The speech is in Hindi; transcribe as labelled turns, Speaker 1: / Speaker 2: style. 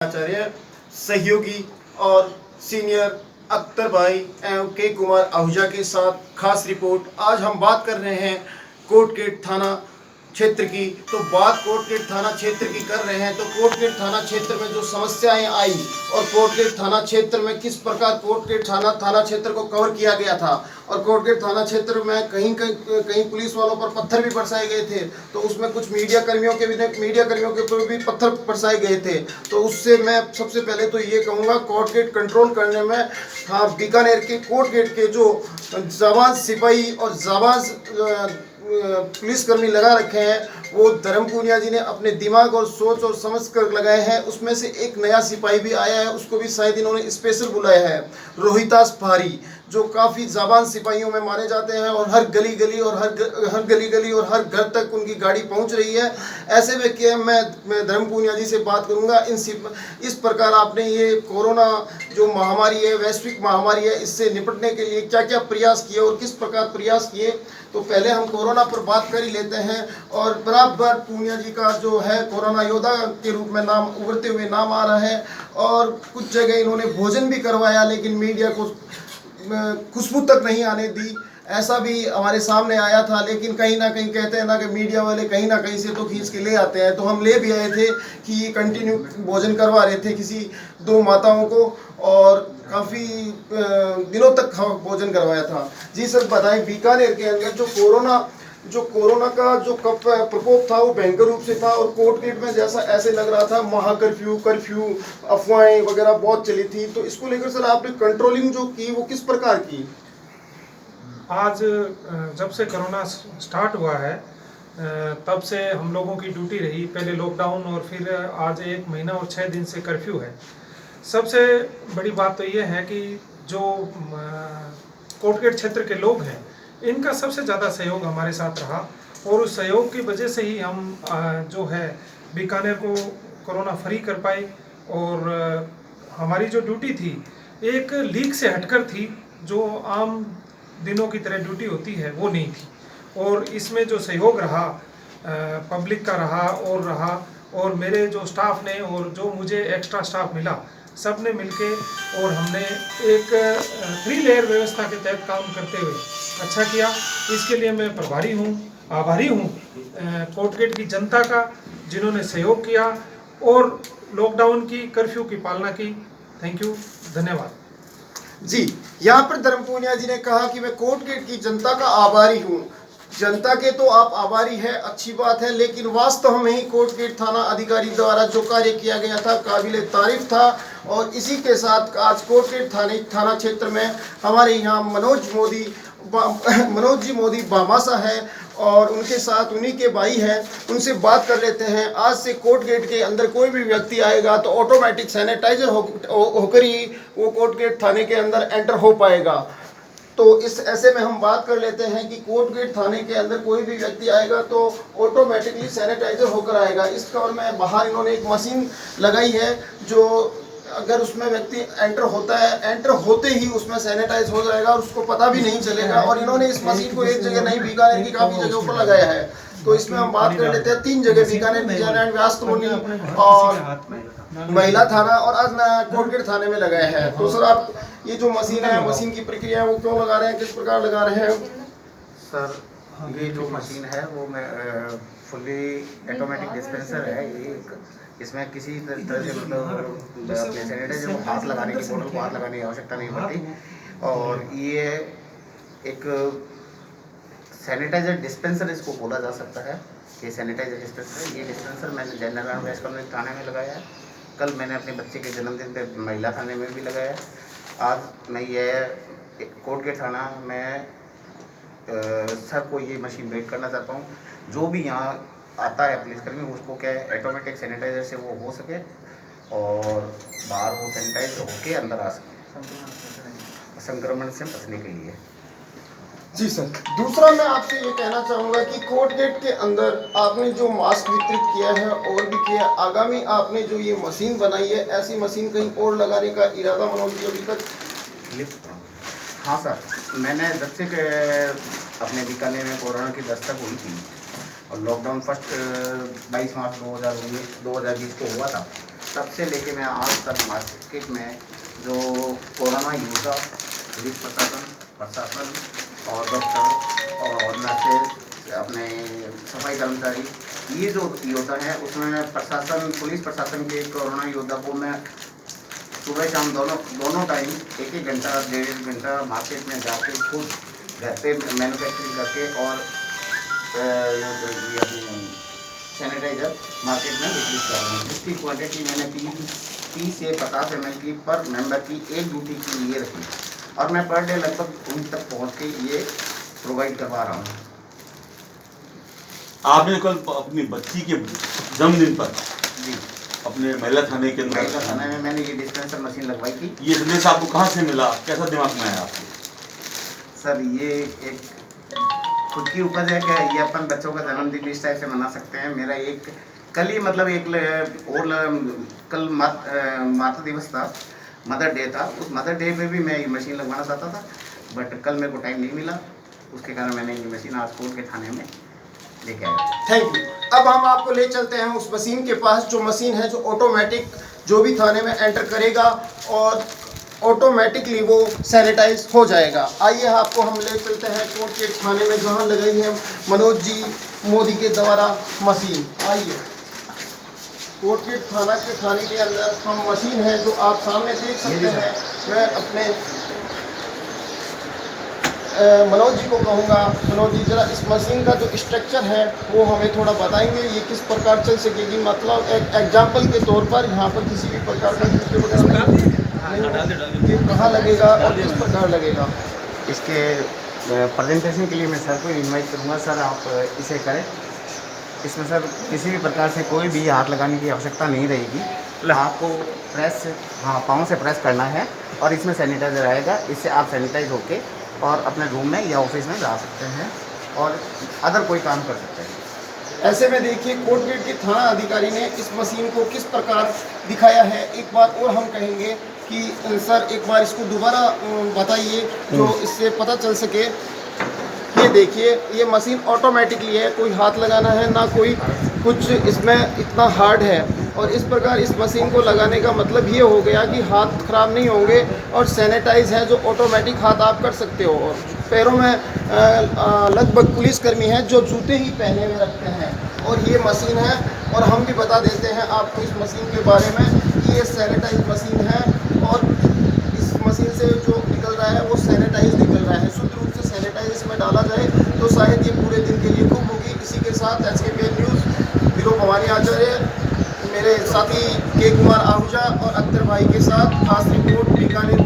Speaker 1: आचार्य सहयोगी और सीनियर अख्तर भाई एवं के कुमार आहूजा के साथ खास रिपोर्ट। आज हम बात कर रहे हैं कोटगेट थाना क्षेत्र की। तो बात कोटगेट थाना क्षेत्र की कर रहे हैं तो कोटगेट थाना क्षेत्र में जो समस्याएं आई और कोटगेट थाना क्षेत्र में किस प्रकार कोटगेट थाना क्षेत्र को कवर किया गया था और कोटगेट थाना क्षेत्र में कहीं पुलिस वालों पर पत्थर भी बरसाए गए थे, तो उसमें कुछ मीडिया कर्मियों के ऊपर भी पत्थर बरसाए गए थे। तो उससे मैं सबसे पहले तो ये कहूँगा कोटगेट कंट्रोल करने में बीकानेर के कोटगेट के जो जाबाज सिपाही और जाबाज पुलिसकर्मी लगा रखे हैं वो धर्म पूनिया जी ने अपने दिमाग और सोच और समझ कर लगाए हैं। उसमें से एक नया सिपाही भी आया है, उसको भी शायद इन्होंने स्पेशल बुलाया है, रोहितास फारी, जो काफ़ी जाबान सिपाहियों में माने जाते हैं और हर गली गली और हर घर तक उनकी गाड़ी पहुंच रही है। ऐसे में क्या मैं धर्म पूनिया जी से बात करूंगा इस प्रकार आपने ये कोरोना जो महामारी है, वैश्विक महामारी है, इससे निपटने के लिए क्या क्या प्रयास किए और किस प्रकार प्रयास किए। तो पहले हम कोरोना पर बात कर ही लेते हैं। और बराबर पूनिया जी का जो है कोरोना योद्धा के रूप में नाम उभरते हुए नाम आ रहा है और कुछ जगह इन्होंने भोजन भी करवाया लेकिन मीडिया को खुशबू तक नहीं आने दी, ऐसा भी हमारे सामने आया था। लेकिन कहीं ना कहीं कहते हैं ना कि मीडिया वाले कहीं ना कहीं से तो खींच के ले आते हैं, तो हम ले भी आए थे कि ये कंटिन्यू भोजन करवा रहे थे किसी दो माताओं को और काफ़ी दिनों तक भोजन करवाया था। जी सर बताएं, बीकानेर के अंदर जो कोरोना का जो प्रकोप था वो भयंकर रूप से था और कोटगेट में जैसा ऐसे लग रहा था महा कर्फ्यू अफवाहें वगैरह बहुत चली थी, तो इसको लेकर सर आपने कंट्रोलिंग जो की वो किस प्रकार की?
Speaker 2: आज जब से कोरोना स्टार्ट हुआ है तब से हम लोगों की ड्यूटी रही, पहले लॉकडाउन और फिर आज 1 महीना और 6 दिन से कर्फ्यू है। सबसे बड़ी बात तो ये है कि जो कोटगेट क्षेत्र के लोग हैं इनका सबसे ज़्यादा सहयोग हमारे साथ रहा और उस सहयोग की वजह से ही हम जो है बीकानेर को कोरोना फ्री कर पाए। और हमारी जो ड्यूटी थी एक लीक से हटकर थी, जो आम दिनों की तरह ड्यूटी होती है वो नहीं थी। और इसमें जो सहयोग रहा पब्लिक का रहा और मेरे जो स्टाफ ने और जो मुझे एक्स्ट्रा स्टाफ मिला सब ने मिलके और हमने एक 3 लेयर व्यवस्था के तहत काम करते हुए अच्छा किया। इसके लिए मैं आभारी हूँ कोटगेट की जनता का, जिन्होंने सहयोग किया और लॉकडाउन की कर्फ्यू की पालना की। थैंक यू, धन्यवाद
Speaker 1: जी। यहाँ पर धर्म पूनिया जी ने कहा कि मैं कोटगेट की जनता का आभारी हूँ। जनता के तो आप आभारी है, अच्छी बात है, लेकिन वास्तव में ही कोटगेट थाना अधिकारी द्वारा जो कार्य किया गया था काबिले तारीफ था। और इसी के साथ आज कोटगेट थाना क्षेत्र में हमारे यहाँ मनोज जी मोदी बामासा है और उनके साथ उन्हीं के भाई हैं, उनसे बात कर लेते हैं। आज से कोटगेट के अंदर कोई भी व्यक्ति आएगा तो ऑटोमेटिक सैनिटाइजर होकर ही वो कोटगेट थाने के अंदर एंटर हो पाएगा। तो इस ऐसे में हम बात कर लेते हैं कि कोटगेट थाने के अंदर कोई भी व्यक्ति आएगा तो ऑटोमेटिकली सैनिटाइजर होकर आएगा। इसका और मैं बाहर इन्होंने एक मशीन लगाई है जो अगर उसमें व्यक्ति एंटर होता है, एंटर होते ही उसमें सैनिटाइज हो जाएगा और उसको पता भी नहीं चलेगा। और इन्होंने इस मशीन को एक जगह नहीं, बीकानेर की काफ़ी जगह पर लगाया है। तो इसमें हम बात कर लेते हैं 3 जगह, बीकानेर, विजयनगर, व्यासतोनी और महिला थाना और आज कोटगेट थाने में लगाया है। तो सर आप ये जो मशीन है, मशीन की प्रक्रिया वो क्यों लगा रहे हैं, किस प्रकार लगा रहे हैं?
Speaker 3: सर ये जो मशीन है वो फुल्ली ऑटोमेटिक डिस्पेंसर है। ये इसमें किसी तरह से मतलब सैनिटाइजर को हाथ लगाने की, बोतल को हाथ लगाने की आवश्यकता नहीं पड़ती। और ये एक सैनिटाइजर डिस्पेंसर इसको बोला जा सकता है। ये सैनिटाइजर डिस्पेंसर, ये डिस्पेंसर मैंने जयनगर वेस्ट कम्युनिटी थाने में लगाया है। कल मैंने अपने बच्चे के जन्मदिन पे महिला थाने में भी लगाया है। आज मैं ये कोटगेट थाना में सर को ये मशीन ब्रेक करना चाहता हूँ। जो भी यहाँ आता है पुलिसकर्मी उसको क्या है ऑटोमेटिक सैनिटाइजर से वो हो सके और बाहर वो सैनिटाइज होके अंदर आ सके संक्रमण से बचने के लिए।
Speaker 1: जी सर, दूसरा मैं आपसे ये कहना चाहूँगा कि कोटगेट के अंदर आपने जो मास्क वितरित किया है और भी किया, आगामी आपने जो ये मशीन बनाई है ऐसी मशीन कहीं और लगाने का इरादा मनोज जी अभी तक?
Speaker 3: हाँ सर, मैंने जब से अपने बीकानेर में कोरोना की दस्तक हुई थी और लॉकडाउन फर्स्ट 22 मार्च 2020 को हुआ था, तब से लेके मैं आज तक मार्केट में जो कोरोना योद्धा, पुलिस प्रशासन और डॉक्टर और नर्सेज, अपने सफाई कर्मचारी, ये जो योद्धा है उसमें प्रशासन, पुलिस प्रशासन के कोरोना योद्धा को मैं सुबह शाम दोनों टाइम 1-1 घंटा 1.5 घंटा मार्केट में जाके खुद घर पे मैन्युफैक्चरिंग करके और ये अपनी सैनिटाइज़र मार्केट में वितरित कर रहे हैं, जिसकी क्वांटिटी मैंने 30 से 50 ml की पर मेंबर की एक ड्यूटी के लिए रखी और मैं पर डे लगभग उन तक पहुँच के ये प्रोवाइड करवा रहा हूँ।
Speaker 4: आपने कल अपनी बच्ची के जन्मदिन पर
Speaker 3: जी,
Speaker 4: अपने महिला थाने के
Speaker 3: महिला
Speaker 4: अंदर
Speaker 3: थाने में मैंने ये डिस्पेंसर मशीन लगवाई थी।
Speaker 4: ये संदेश आपको कहाँ से मिला, कैसा दिमाग में आया आपके?
Speaker 3: सर ये एक खुद की उपज है, क्या ये अपन बच्चों का जन्मदिन इस टाइप से मना सकते हैं। मेरा एक कल ही मतलब कल मातृ दिवस था, मदर डे था, उस मदर डे पे भी मैं ये मशीन लगवाना चाहता था, बट कल मेरे को टाइम नहीं मिला, उसके कारण मैंने ये मशीन आज कोर्ट के थाने में लेके आया।
Speaker 1: Thank you. अब हम आपको ले चलते हैं उस मशीन के पास, जो मशीन है जो ऑटोमेटिक जो भी थाने में एंटर करेगा और ऑटोमेटिकली वो सैनिटाइज हो जाएगा। आइए आपको हम ले चलते हैं कोर्ट के थाने में, जहां लगाई है मनोज जी मोदी के द्वारा मशीन। आइए कोर्ट के थाने के अंदर हम मशीन है जो आप सामने देख सकते हैं। मैं अपने मनोज जी को कहूँगा, मनोज जी जरा इस मशीन का जो स्ट्रक्चर है वो हमें थोड़ा बताएंगे, ये किस प्रकार चल सकेगी। मतलब एक एग्जाम्पल के तौर पर यहाँ पर किसी भी प्रकार का ये कहाँ लगेगा और किस प्रकार लगेगा।
Speaker 3: इसके प्रेजेंटेशन के लिए मैं सर को इनवाइट करूँगा। सर आप इसे करें। इसमें सर किसी भी प्रकार से कोई भी हाथ लगाने की आवश्यकता नहीं रहेगी। आपको प्रेस, हाँ, पाँव से प्रेस करना है और इसमें सैनिटाइज़र आएगा। इससे आप सैनिटाइज होके और अपने रूम में या ऑफिस में जा सकते हैं और अदर कोई काम कर सकते हैं।
Speaker 1: ऐसे में देखिए कोर्ट गेट के थाना अधिकारी ने इस मशीन को किस प्रकार दिखाया है। एक बार और हम कहेंगे कि सर एक बार इसको दोबारा बताइए जो इससे पता चल सके। ये देखिए ये मशीन ऑटोमेटिकली है, कोई हाथ लगाना है ना कोई कुछ इसमें इतना हार्ड है। और इस प्रकार इस मशीन को लगाने का मतलब ये हो गया कि हाथ खराब नहीं होंगे और सैनिटाइज है, जो ऑटोमेटिक हाथ आप कर सकते हो। और पैरों में लगभग पुलिसकर्मी हैं जो जूते ही पहने हुए रखते हैं। और ये मशीन है और हम भी बता देते हैं आपको इस मशीन के बारे में कि ये सैनिटाइज मशीन है और इस मशीन से जो निकल रहा है वो सैनिटाइज निकल रहा है। शुद्ध रूप से सैनिटाइज इसमें डाला जाए तो शायद ये पूरे दिन के लिए खूब होगी। इसी के साथ SKPN न्यूज़ ब्यूरो भवानी आचार्य, मेरे साथी के कुमार आहूजा और अख्तर भाई के साथ खास रिपोर्ट बीकानेर।